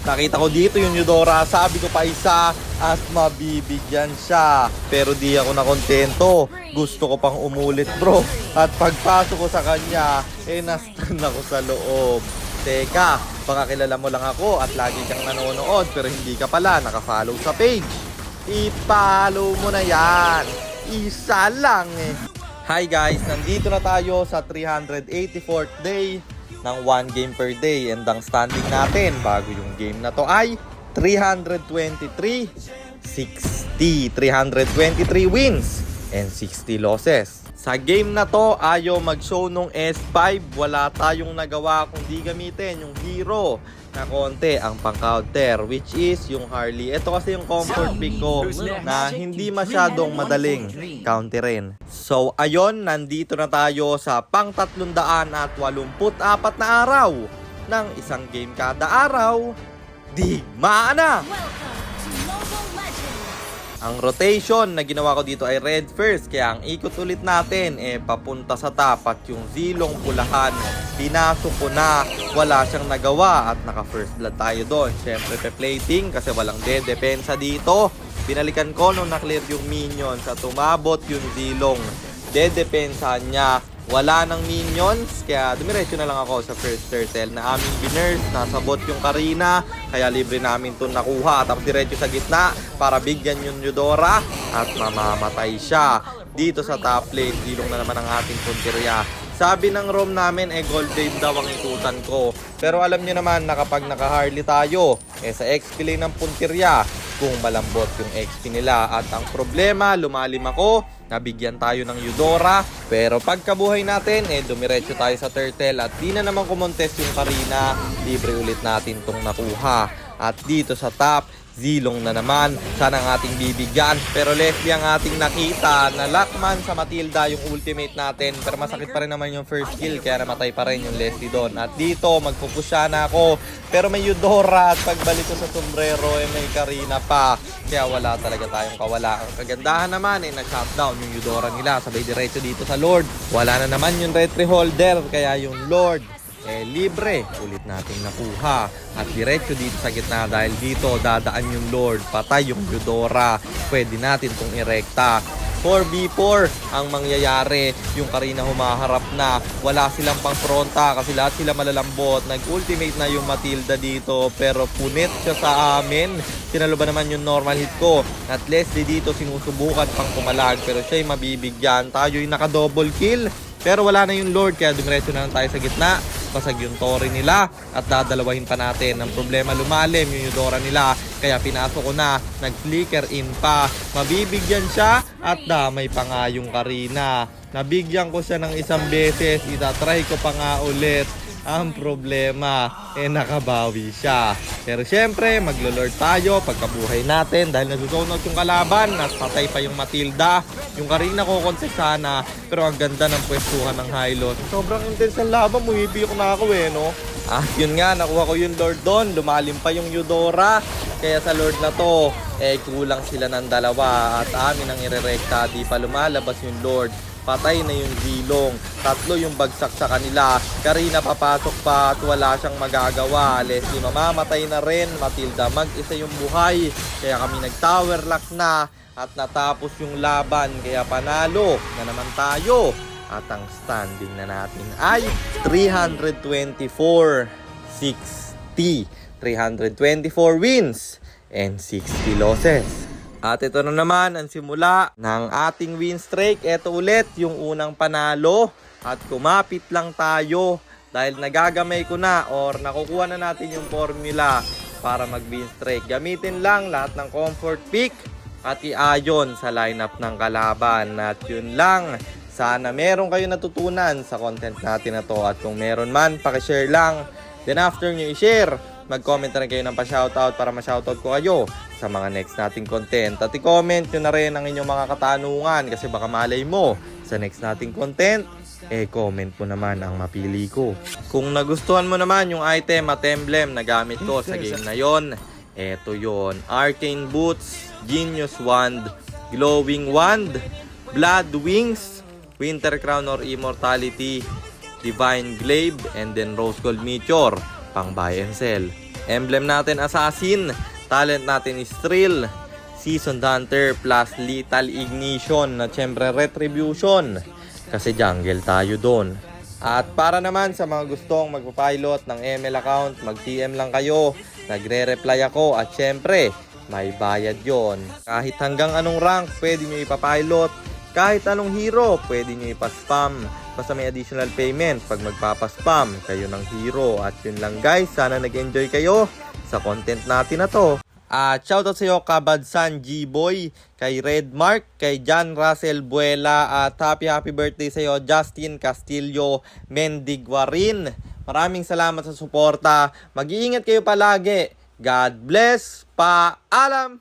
Nakita ko dito yung Eudora, sabi ko pa isa at mabibigyan siya. Pero di ako nakontento. Gusto ko pang umulit bro. At pagpasok ko sa kanya, na-stun ako sa loob. Teka, baka kilala mo lang ako at lagi kang nanonood pero hindi ka pala nakafollow sa page. I-follow mo na yan. Isa lang eh. Hi guys, nandito na tayo sa 384th day ng 1 game per day. And ang standing natin bago yung game na to ay 323, 60. 323 wins and 60 losses. Sa game na to, ayaw mag-show nung S5. Wala tayong nagawa kundi gamitin yung hero na konti ang pang-counter, which is yung Harley. Ito kasi yung comfort pick ko na hindi masyadong madaling counterin. So ayun, nandito na tayo sa pang 384 na araw ng isang game kada araw. Digmaan na! Ang rotation na ginawa ko dito ay red first, kaya ang ikot ulit natin papunta sa top at yung zilong pulahan pinasok ko na, wala siyang nagawa at naka first blood tayo doon. Syempre pe-plating kasi walang depensa dito. Binalikan ko nung na-clear yung minions at tumabot yung zilong. Dedepensa niya, wala ng minions, kaya dumiretso na lang ako sa first turtle na aming binurse. Nasabot yung Karina, kaya libre namin itong nakuha. Tapos diretso sa gitna para bigyan yung Eudora at mamamatay siya. Dito sa top lane, zilong na naman ang ating punteriya. Sabi ng ROM namin gold wave daw ang ikutan ko. Pero alam nyo naman na kapag naka-Harley tayo, sa XP lane ng punteriya, kung malambot yung XP nila. At ang problema, lumalim ako, nabigyan tayo ng Eudora. Pero pagkabuhay natin, dumiretso tayo sa turtle. At di na naman kumontes yung Karina, libre ulit natin tong nakuha. At dito sa top, zilong na naman. Sana ang ating bibigyan. Pero Leslie ang ating nakita na Lockman sa Matilda yung ultimate natin. Pero masakit pa rin naman yung first kill, kaya namatay pa rin yung Leslie doon. At dito, magpupusya na ako. Pero may Eudora at pagbalik ko sa sombrero, may Karina pa. Kaya wala talaga tayong kawala. Ang kagandahan naman, na-shutdown yung Eudora nila. Sabay diretso dito sa Lord. Wala na naman yung retry holder, kaya yung Lord libre ulit natin nakuha. At diretso dito sa gitna dahil dito dadaan yung Lord, patay yung Eudora, pwede natin tong irekta. 4v4 ang mangyayari. Yung Karina humaharap na, wala silang pang fronta kasi lahat sila malalambot. Nag-ultimate na yung Matilda dito pero punit siya sa amin. Sinalo ba naman yung normal hit ko. At Leslie dito sinusubukan pang pumalag pero siya'y mabibigyan. Tayo'y naka-double kill pero wala na yung Lord, kaya dumiretso na lang tayo sa gitna. Basag yung Tori nila at dadalawahin pa natin. Ang problema, lumalim yung Eudora nila, kaya pinasok ko na, nag-flicker in pa. Mabibigyan siya at damay pa nga yung Karina. Nabigyan ko siya ng isang beses, itatry ko pa nga ulit. Ang problema, nakabawi siya. Pero syempre, maglo-lord tayo pagkabuhay natin dahil nasusunod yung kalaban at patay pa yung Matilda. Yung Karina ko contest sana, pero ang ganda ng pwestuhan ng Hylos. Sobrang intense ang laban, bumibiyok na ako no? At yun nga, nakuha ko yung Lord doon, lumalim pa yung Eudora. Kaya sa Lord na to, kulang sila ng dalawa at amin ang irerekta. Di pa lumalabas yung Lord. Patay na yung zilong. Tatlo yung bagsak sa kanila. Karina papasok pa at wala siyang magagawa. Leslie mamamatay na rin. Matilda mag-isa yung buhay. Kaya kami nag-tower lock na at natapos yung laban. Kaya panalo na naman tayo. At ang standing na natin ay 324, 60. 324 wins and 60 losses. At ito na naman ang simula ng ating win streak. Ito ulit yung unang panalo. At kumapit lang tayo dahil nagagamay ko na or nakukuha na natin yung formula para mag-win streak. Gamitin lang lahat ng comfort pick at iayon sa lineup ng kalaban. At yun lang. Sana meron kayo natutunan sa content natin na to. At kung meron man, pakishare lang. Then after nyo i-share, mag-comment na rin kayo ng pa-shoutout para ma-shoutout ko kayo sa mga next nating content. At i-comment nyo na rin ang inyong mga katanungan kasi baka malay mo sa next nating content, comment mo naman ang mapili ko. Kung nagustuhan mo naman yung item at emblem na gamit ko sa game na yon, eto yon: Arcane Boots, Genius Wand, Glowing Wand, Blood Wings, Winter Crown or Immortality, Divine Glaive, and then Rose Gold Meteor, pang buy and sell. Emblem natin Assassin, talent natin is Thrill, Seasoned Hunter plus Lethal Ignition na syempre Retribution kasi jungle tayo doon. At para naman sa mga gustong magpapilot ng ML account, mag-TM lang kayo, nagre-reply ako at syempre may bayad yon. Kahit hanggang anong rank pwede nyo ipapilot, kahit anong hero pwede nyo ipaspam, basta may additional payment pag magpapaspam kayo ng hero. At yun lang guys, sana nag-enjoy kayo sa content natin na to. At shoutout sa iyo Kabadsan G-Boy, kay Red Mark, kay John Russell Buela, at happy birthday sa iyo Justin Castillo Mendigwarin. Maraming salamat sa suporta. Mag-iingat kayo palagi. God bless. Paalam!